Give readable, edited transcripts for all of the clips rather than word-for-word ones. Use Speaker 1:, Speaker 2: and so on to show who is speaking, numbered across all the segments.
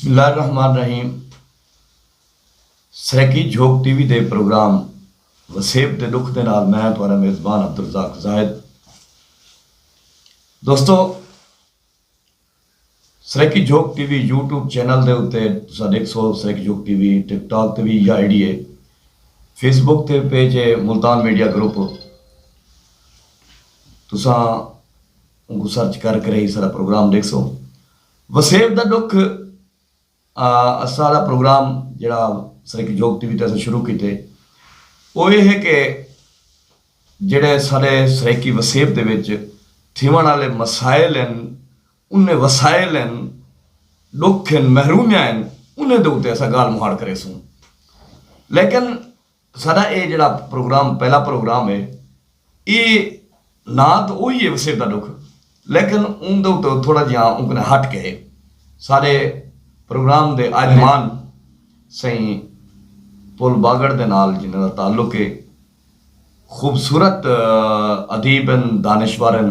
Speaker 1: बिस्मिल्लाहिर्रहमानिर्रहीम। सरैकी झोंक टीवी दे प्रोग्राम वसेब दे दुख दे नाल मैं तुहारा मेज़बान अब्दुल रज़ाक ज़ाहिद। दोस्तों, सरैकी झोंक टीवी यूट्यूब चैनल दे उत्ते तुसां देख सो। सरैकी झोंक टीवी टिकटॉक ते भी इह आईडी है, फेसबुक ते पेज है मुल्तान मीडिया ग्रुप। तुसां उनको सर्च करके ही सारा प्रोग्राम देख सो। वसेब दा दुख सारा प्रोग्राम जड़ा सरैकी झोंक टीवी ते शुरू किते वो ये है कि जेड़े सारे सरैकी वसेब दे विच थीवण वाले मसाइल हैं, उन्हें वसाइल हैं, दुख हैं, महरूमियां हैं, उन्हें दे उत्ते असां गाल मुहाड़ करे सूं। लेकिन सारा ये जड़ा प्रोग्राम पहला प्रोग्राम है, ये ना तो वही है वसेब दा दुख, लेकिन उनके उत्ते थोड़ा जिहा उनकने हट के सारे प्रोग्राम दे आजमान सही पुल बागड़ दे नाल जिन्हां दा ताल्लुक है, खूबसूरत अदीबन दानिशवरन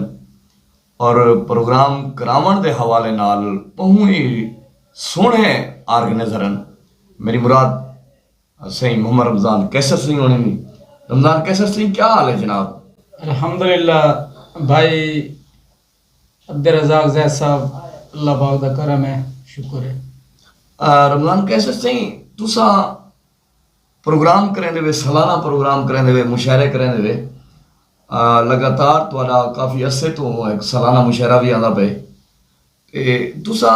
Speaker 1: और प्रोग्राम करावन दे हवाले नाल बहुत ही सोहने आर्गेनाइजरन। मेरी मुराद सही मोहम्मद रमज़ान कैसर सिंह होने नी। रमज़ान कैसर सिंह, क्या हाल है जनाब?
Speaker 2: अल्हम्दुलिल्लाह भाई अब्दुल रज़ाक ज़ैद साहब, अल्लाह पाक दा करम है, शुक्र है।
Speaker 1: रमज़ान कैसर सिंह, तुसा प्रोग्राम करेंदे वे, सालाना प्रोग्राम करेंदे वे, मुशायरे करेंदे वे, लगातार तुहाडा काफ़ी अरसे तो एक सालाना मुशायरा भी आंदा पे ते तुसा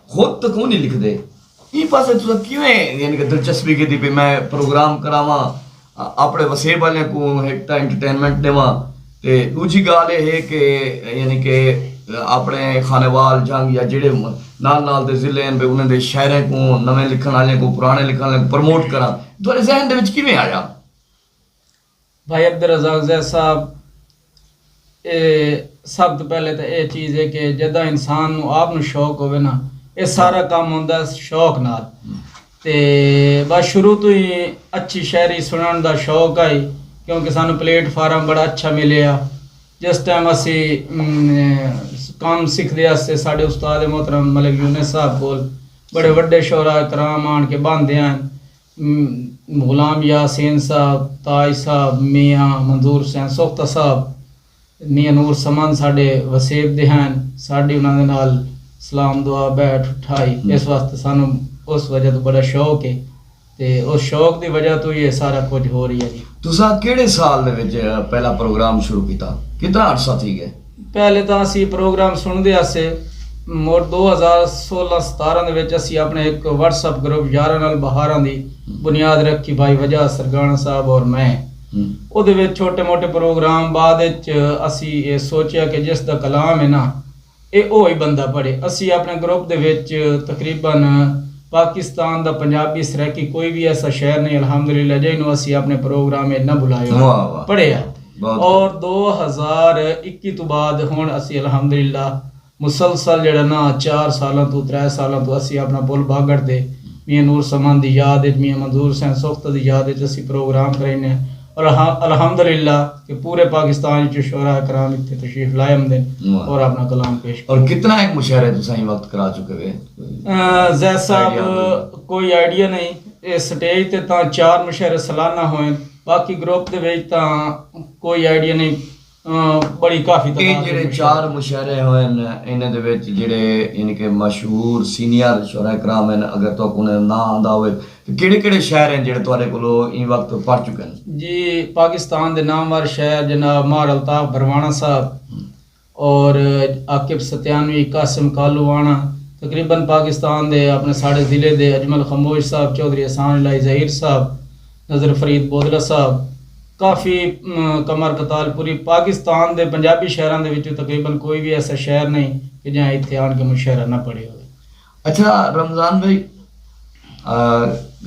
Speaker 1: खुद तो क्यों नहीं लिखदे? ई पासे तुसा किवें यानी कि दिलचस्पी कीती भी मैं प्रोग्राम करावां, अपने वसेब वाले को एक ता एंटरटेनमेंट देवां, ते दूजी गल ये है कि यानी कि अपने खानेवाल जंग या जेड़े नाल नाल दे जिले हैं उन्हें दे शायरें को, नवे लिखण वाले को, पुराने लिखण वाले को प्रमोट करा, तुहाडे ज़हन दे विच किवें आया?
Speaker 2: भाई अब्दुल रज़ाक ज़ैद साहब, सब तो पहले तो ये चीज़ है कि जदा इंसान नूं आप नूं शौक होवे ना, ये सारा काम हुंदा शौक नाल। ते बस शुरू तो ही अच्छी शायरी सुनने का शौक आई, क्योंकि सानू प्लेटफार्म बड़ा अच्छा मिलिया। जिस टाइम असी काम सीखते आस्ते साढ़े उस्ताद मोहतरम मलिक यूनिस साहब कोल बड़े वड्डे शोरा कराम आन के बंदे हैं, गुलाम यासीन साहब, ताज साहब, मियाँ मंजूर हुसैन सोख्ता साहब, मियाँ नूर समन साढ़े वसेब दे हैं, साड़ी उन्होंने नाल सलाम दुआ बैठ उठाई। इस वास्ते सानू उस वजह तो बड़ा शौक है, ते उस शौक की वजह तो ये सारा कुछ हो रही है जी।
Speaker 1: तुसा किहड़े साल दे विच पहला प्रोग्राम शुरू कीता? कितना अरसा थी गया?
Speaker 2: पहले तो असी प्रोग्राम सुनते आसे मोर 2016-17 दे विच असी अपने एक व्हाट्सएप ग्रुप यारां नाल बहारां दी बुनियाद रखी, भाई वजह सरगाना साहब और मैं। ਉਹਦੇ ਵਿੱਚ छोटे मोटे प्रोग्राम बाद असी ये सोचा कि जिस दा कलाम है ना ये ਉਹ ਹੀ ਬੰਦਾ ਪੜ੍ਹੇ। ਅਸੀਂ ਆਪਣੇ ਗਰੁੱਪ ਦੇ ਵਿੱਚ ਤਕਰੀਬਨ पाकिस्तान ਦਾ ਪੰਜਾਬੀ ਸਰੈਕੀ कोई भी ऐसा शहर नहीं अल्हम्दुलिल्लाह ਜਿਹਨੂੰ ਅਸੀਂ ਆਪਣੇ प्रोग्राम में ना बुलाया पढ़िया। और 2021 तो बाद हुण ਅਸੀਂ अल्हम्दुलिल्लाह मुसलसल जड़ा ना 4 सालों तो 3 सालों तो ਅਸੀਂ अपना पुल बागड़ दे मियाँ नूर समन की याद है, मियाँ मंजूर हुसैन सोख्ता की याद है असी प्रोग्राम करें। और अल्हम्दुलिल्लाह कि पूरे पाकिस्तान च शोरा कराम इत्थे तशरीफ लाए हमदे और अपना कलाम पेश।
Speaker 1: और कितना एक मुशायरे तुसां वक्त करा चुके वे?
Speaker 2: ज़ैद साहब कोई आइडिया नहीं, इस स्टेज ते तां 4 मुशायरे सालाना होए, बाकी ग्रुप दे विच तां कोई आइडिया नहीं। बड़ी काफ़ी
Speaker 1: जेड़े 4 मुशायरे होए इन्हां दे विच जेड़े यानी कि मशहूर सीनियर शोरा कराम हैं, अगर तो उन्हें ना आंदा होवे तो केड़े-केड़े शहर हैं जेड़े तुहाडे कोलो इन वक्त पढ़ चुके हैं?
Speaker 2: जी, पाकिस्तान दे नामवर शहर जनाब मार अल्ताफ बरवाना साहब और आकिब सत्यानवी, कासिम कालूवाना, तकरीबन पाकिस्तान दे अपने साढ़े ज़िले दे अजमल खमोश साहब, चौधरी हसान लाई ज़हीर साहब, नज़र फरीद बोदला साहब, काफ़ी कमर कताल पूरी पाकिस्तान दे पंजाबी शहरों के विचों तकरीबन कोई भी ऐसा शहर नहीं कि जहाँ इत्थे आन के मुशायरा ना पढ़े हो।
Speaker 1: अच्छा रमज़ान भाई,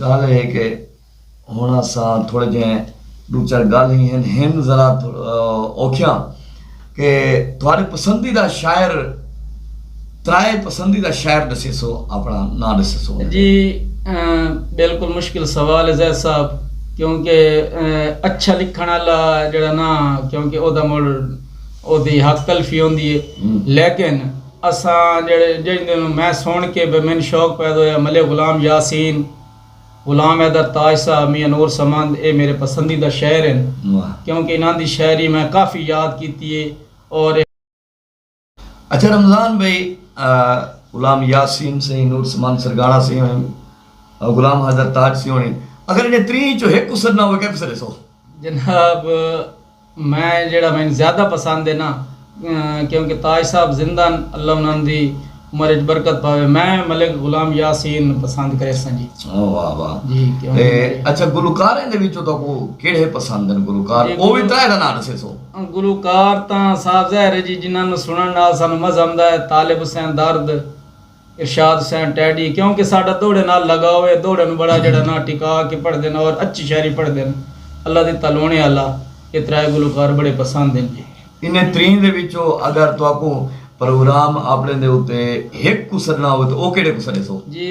Speaker 1: गल है कि हुण असां थोड़े जे 2-4 गल ही हैं जरा औखियां कि तुहाडे पसंदीदा शायर 3 पसंदीदा शायर दसे सो, अपना ना दसे सो।
Speaker 2: जी बिल्कुल मुश्किल सवाल है ज़ैद साहब, क्योंकि अच्छा लिखण वाला जड़ा ना, क्योंकि ओदा मुड़ ओदी हक तलफी होंदी है, लेकिन ਅਸਾਂ ਜਿਹੜੇ ਮੈਂ ਸੁਣ ਕੇ ਮੈਨੂੰ ਸ਼ੌਕ ਪੈਦਾ ਹੋਇਆ ਮਲੇ ਗੁਲਾਮ ਯਾਸੀਨ ਗੁਲਾਮ हैदर ताज साहब मियां नूर समंद ये मेरे पसंदीदा शायर हैं
Speaker 1: वाह।
Speaker 2: क्योंकि इन्हां दी शायरी मैं काफ़ी याद की है। और
Speaker 1: अच्छा रमज़ान भाई गुलाम यासीन से नूर समंद सरगाना से और गुलाम हैदर ताज से होनी अगर इन्हें त्री चो एक कुसर ना हो क्या कुसर सो
Speaker 2: जनाब मैं जेड़ा मैंने ज़्यादा पसंद है ना क्योंकि ताज साहब जिंदा अल्लाह उन्हां दी उम्र च बरकत पावे मैं मलिक गुलाम यासीन पसंद करे सा जी।
Speaker 1: ओ वाह वाह
Speaker 2: जी
Speaker 1: ते अच्छा गुलकारां दे विचों तो को किहड़े पसंद हैं गुलकार ओ भी त्रै दा नाम दसे सो
Speaker 2: गुलकार तां साहब ज़ाहिर है जी जिन्हां नु सुनन नाल सानू मज़ा आंदा है तालिब हुसैन दर्द इरशाद हुसैन टैडी क्योंकि साडा दौड़े नाल लगा होए दौड़े नु बड़ा जेड़ा ना टिका के पढ़दे न और अच्छी शायरी पढ़दे न अल्लाह दी तलोने आला ये त्रै गुलकार बड़े पसंद हैं जी।
Speaker 1: इन्हें त्री दे विचों अगर तो आपको प्रोग्राम आपने दे उते एक कुसरना हो तो ओ केड़े कुसरे सो
Speaker 2: जी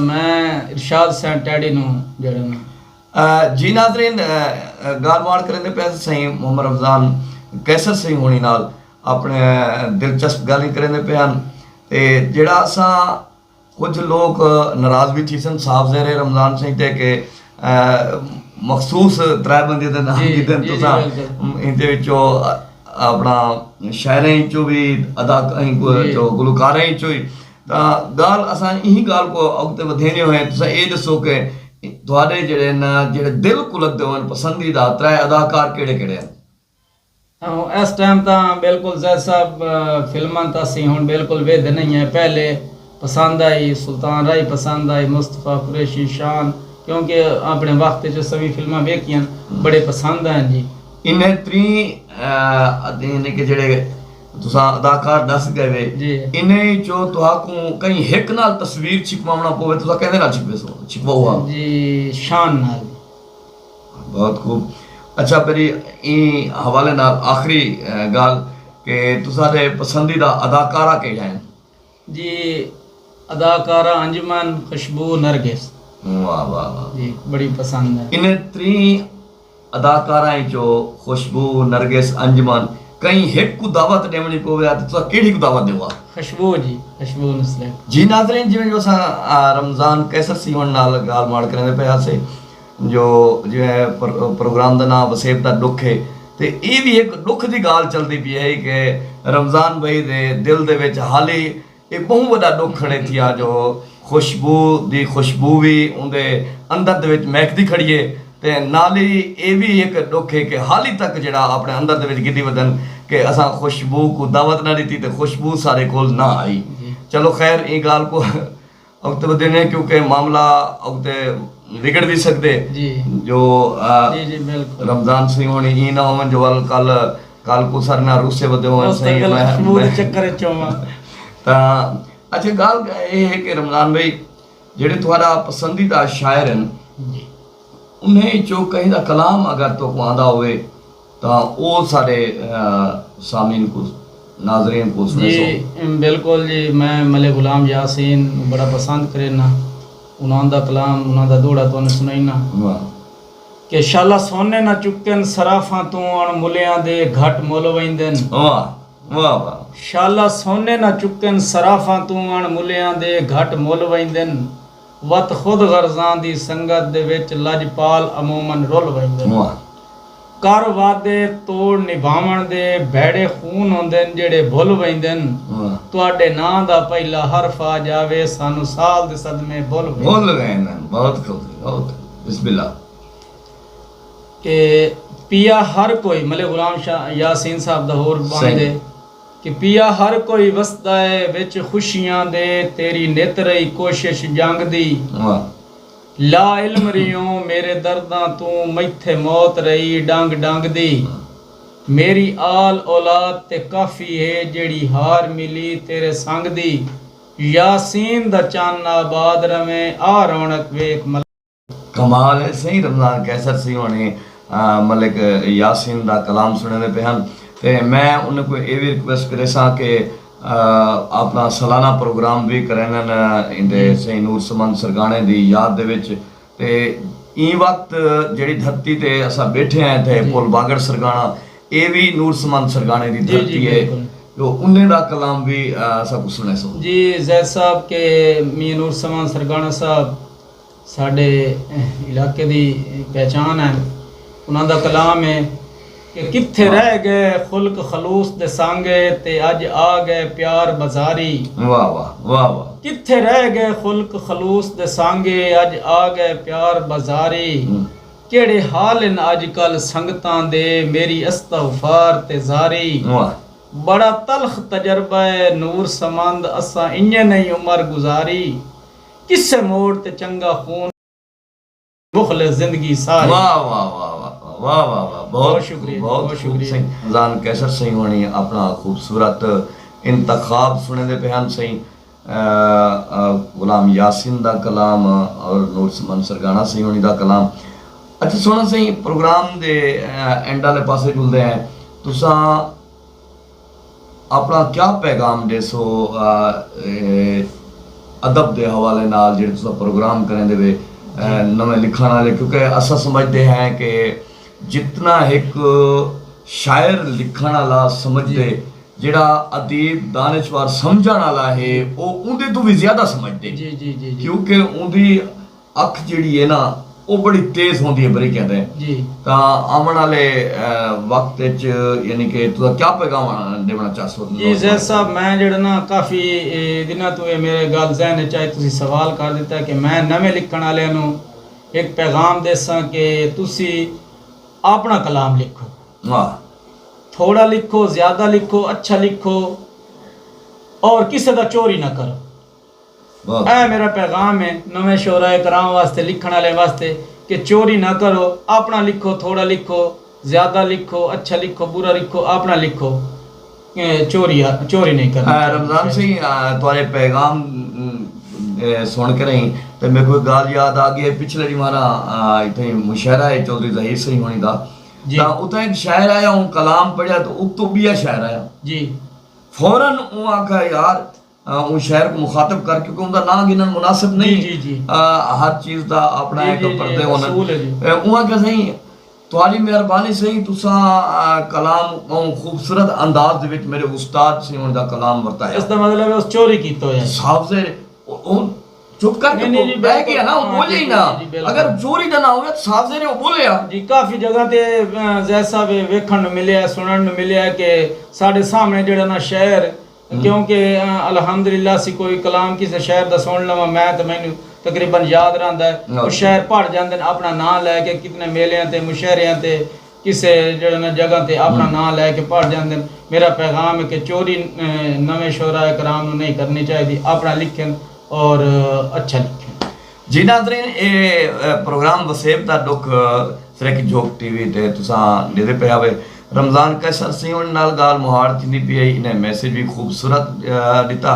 Speaker 2: मैं इरशाद हुसैन टैडी नु जेड़ा ना
Speaker 1: जी नाज़रीन गालबात करने पे सही मोहम्मद रमज़ान कैसर सही होनी नाल अपने दिलचस्प गल करने पे हैं ते जेड़ा असा कुछ लोग नाराज भी थी सन साफ ज़ाहिर रमज़ान सही ते के मखसूस त्रै बंदे दे नाम जिदन तुसा इनदे विचों अपना शायरें चो भी अदा जो गुलकारें चो ही गाल असां यही गाल को अगते वधेने होए तुसा ये दसो के तुहाडे जेड़े ना जेड़े दिल को लगदे होन पसंदीदा त्रै अदाकार केड़े केड़े हैं
Speaker 2: इस टाइम तां बिल्कुल जैद साहब फिल्मां तां सी हुण बिल्कुल वेद नहीं है पहले पसंद आई सुल्तान राय पसंद आई मुस्तफा कुरैशी शान क्योंकि अपने वक्त च सभी फिल्मां वेखियां बड़े पसंद हैं जी।
Speaker 1: इन्हें त्री इन्हें के जेड़े तुसा अदाकार दस गए
Speaker 2: जी
Speaker 1: इन्हें जो तुहाकू कहीं हिक नाल तस्वीर छिपवाना पवे तुसा कहंदे नाल छिपवे सो छिपवाओ
Speaker 2: जी शान नाल
Speaker 1: बहुत खूब। अच्छा मेरी ई हवाले नाल आखिरी गाल के तुसा दे पसंदीदा अदाकारा केड़ा हैं
Speaker 2: जी अदाकारा अंजुमन खुशबू नरगिस
Speaker 1: वाह वाह वाह
Speaker 2: जी बड़ी पसंद है।
Speaker 1: इन्हें त्री अदाकारां जो खुशबू नरगिस अंजुमन कहीं हिक को दावत देवनी पवे तो तुसा केड़ी को दावत देवा
Speaker 2: खुशबू जी खुशबू नस्ले
Speaker 1: जी नाज़रीन जिवें जो असां रमज़ान कैसर सीवन नाल गाल माड़ करने पे से जो जिवें प्रोग्राम दा नाम वसेब दा दुख है ते ये भी एक दुख दी गाल चलदी पई है कि रमज़ान भाई दे दिल दे विच हाली एक बहुत बड़ा दुख खड़े थिया जो खुशबू दी खुशबू भी उनके अंदर दे विच महकदी खड़ी है ते नाल ही ये भी एक दुख है कि हाली तक जिहड़ा अपने अंदर दे विच गिद्दी वदन कि असां खुशबू को दावत ना दी ते खुशबू सारे कोल ना आई। चलो खैर ये गाल को अगते वधने क्योंकि मामला अगते बिगड़ भी सकते
Speaker 2: जी
Speaker 1: जो
Speaker 2: जी जी बिल्कुल
Speaker 1: रमज़ान से होनी ई ना होवन जो कल को सर ना रूसे वदे होवन सही
Speaker 2: मैं चक्कर चोवा
Speaker 1: ता अच्छा गाल ये है कि रमज़ान भाई जेड़े तुम्हारा पसंदीदा शायर हैं उन्हें जो कहीं दा कलाम अगर तो को आंदा होवे ता ओ सारे सामीन को नाज़रीन को सुने सो
Speaker 2: जी बिल्कुल जी मैं मले गुलाम यासीन बड़ा पसंद करे ना उन्हां दा कलाम उन्हां दा दोड़ा तो सुनाई ना
Speaker 1: वाह
Speaker 2: कि शाला सोने ना चुकन सराफा तू अण मुलियां दे घट मुल वैंदन
Speaker 1: वाह वाह वाह
Speaker 2: शाला सोने ना चुकन सराफा तू अण मुलियां दे घट मुल वैंदन वत खुद गर्जां दी संगत दे विच लजपाल अमूमन रुल वैंदन
Speaker 1: वाह
Speaker 2: कर वादे तोड़ निभावण दे भैड़े खून होंदे जेड़े भुल वैंदन तुहाडे नां दा पहला हरफ आ जावे सानू साल दे सदमे भुल
Speaker 1: बोल गए ना बहुत खूब बहुत बिस्मिल्लाह
Speaker 2: के पिया हर कोई मले गुलाम शाह यासीन साहब दा होर बांदे कि पिया हर कोई वसदा है विच खुशियां दे तेरी नित रही कोशिश जंग दी
Speaker 1: वाह
Speaker 2: ला इल्म रियो मेरे दर्दां तू मैथे मौत रही डंग डंग दी मेरी आल औलाद ते काफी है जेड़ी हार मिली तेरे संग दी यासीन दा चन्न आबाद रवे आ रौनक वेख
Speaker 1: कमाल है सही रमज़ान कैसर सी होने मलिक यासीन दा कलाम सुनने पे हैं ते मैं उनको ये भी रिक्वेस्ट करे सा कि अपना सालाना प्रोग्राम भी करें इंदे सही नूर समंद सरगाने दी याद दे विच ते ई वक्त जेड़ी धरती ते असा बैठे हैं थे पुल बागड़ सरगाना ये भी नूर समंद सरगाने दी धरती है जो उन्हें दा कलाम भी सब सुने सो।
Speaker 2: जी जैद साहब के मियां नूर समान सरगाना साहब साडे इलाके दी पहचान है। उन्हां दा कलाम है कि किथे रह गए खुल्क खलूस दे सांगे ते अज आ गए प्यार बाजारी।
Speaker 1: वाह वाह वाह वाह।
Speaker 2: किथे रह गए खुल्क खलूस दे सांगे अज आ गए प्यार बाजारी। केड़े हाल इन अजकल संगतां दे मेरी अस्तगफार ते जारी।
Speaker 1: वाह।
Speaker 2: बड़ा तलख तजर्बा है नूर समंद असा इन्ने नहीं उम्र गुजारी। किसे मोड़ ते चंगा खून मुखले जिंदगी सारी।
Speaker 1: वाह वाह वाह वाह वाह वाह वाह। बहुत शुक्रिया बहुत शुक्रिया। रमजान कैसर सही होनी अपना खूबसूरत इंतखाब सुने दे बयान सही गुलाम यासिन दा कलाम और नूर समंद सरगाना सही होनी दा कलाम। अच्छा सोना सही प्रोग्राम दे एंड वाले पासे जुलदे हैं तुसा अपना क्या पैगाम दे सो अदब के हवाले नाल जेह्ड़े तुस प्रोग्राम करें दे नमें लिखण वाले, क्योंकि असा समझते हैं कि जितना एक शायर लिखण वाला समझते जेड़ा अदीब दानिशवर समझण वाला है वो उंदे तो भी ज्यादा समझते।
Speaker 2: जी जी जी जी।
Speaker 1: क्योंकि उंदी अख जिहड़ी है ना वो बड़ी तेज होती है बड़ी कहते हैं
Speaker 2: जी।
Speaker 1: तो आने वाले वक्त यानी कि तुझा क्या पैगाम देना चाहते हो?
Speaker 2: जी जैद साहब मैं जेड़ा ना काफ़ी दिनों तो ये मेरे गल जहन चाहे तुसी सवाल कर दिता कि मैं नवे लिखण वाले नूं एक पैगाम देसां कि तुसी अपना कलाम लिखो।
Speaker 1: वाह।
Speaker 2: थोड़ा लिखो ज़्यादा लिखो अच्छा लिखो और किसी का चोरी ना करो। ऐ मेरा पैगाम है नवे शोराए कराम वास्ते लिखण वाले वास्ते कि चोरी ना करो, अपना लिखो, थोड़ा लिखो, ज़्यादा लिखो, अच्छा लिखो, बुरा लिखो, अपना लिखो, चोरी नहीं करना।
Speaker 1: रमजान से तुम्हारे पैगाम सुन के नहीं तो मेरे को गाल याद आ गई पिछले हमारा इतने मुशायरा है चौधरी ज़हीर सही होनी था उतना एक शायर आया हूँ कलाम पढ़िया तो उक्तुबिया शायर आया
Speaker 2: जी
Speaker 1: फौरन वो आखा यार उन शायर को मुखातब कर क्योंकि उनका ना गिनन मुनासिब नहीं।
Speaker 2: जी जी।
Speaker 1: हर चीज़ का अपना एक पर्दे होना
Speaker 2: उन्हें
Speaker 1: क्या सही तुम्हारी मेहरबानी सही तुसा कलाम खूबसूरत अंदाज दे विच मेरे उस्ताद से उनका कलाम वरताया।
Speaker 2: इसका मतलब है उस चोरी की तो है
Speaker 1: साहब से चुप करके बैठ गया ना वो बोले ही ना अगर चोरी का ना हो गया तो साहब से ने वो बोले
Speaker 2: जी। काफ़ी जगह ते जैसा भी वेखण मिले सुनन मिले कि साढ़े सामने जेड़ा ना शहर क्योंकि अल्हम्दुलिल्लाह सी कोई कलाम किसी शहर का सुन लवा मैं तो मैनू तकरीबन याद रहा है वो शहर पढ़ जाते अपना नाम लैके कितने मेलियां ते मुशहरियां ते किसी जगह ते अपना नाम लैके पढ़ जाते। मेरा पैगाम है कि चोरी नवे शोराए कराम नहीं करनी चाहिए, अपना लिखें और अच्छा लिखें।
Speaker 1: जी नाज़रीन ये प्रोग्राम वसेब दा दुख सिर्फ जोक टीवी ते तुसा लेदे पे आवे रमजान कैसर सी उन नाल गाल मुहार थी पी आई इन्हें मैसेज भी खूबसूरत दिता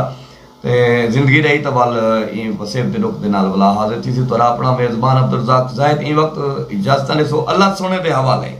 Speaker 1: ते जिंदगी रही तो वाल वसेब दे दुख दे नाल वाला हाजिर थी तोरा अपना मेज़बान अब्दुल रज़ाक ज़ाहिद ई वक्त इजाज़त ने सो अल्लाह सोने दे हवाले।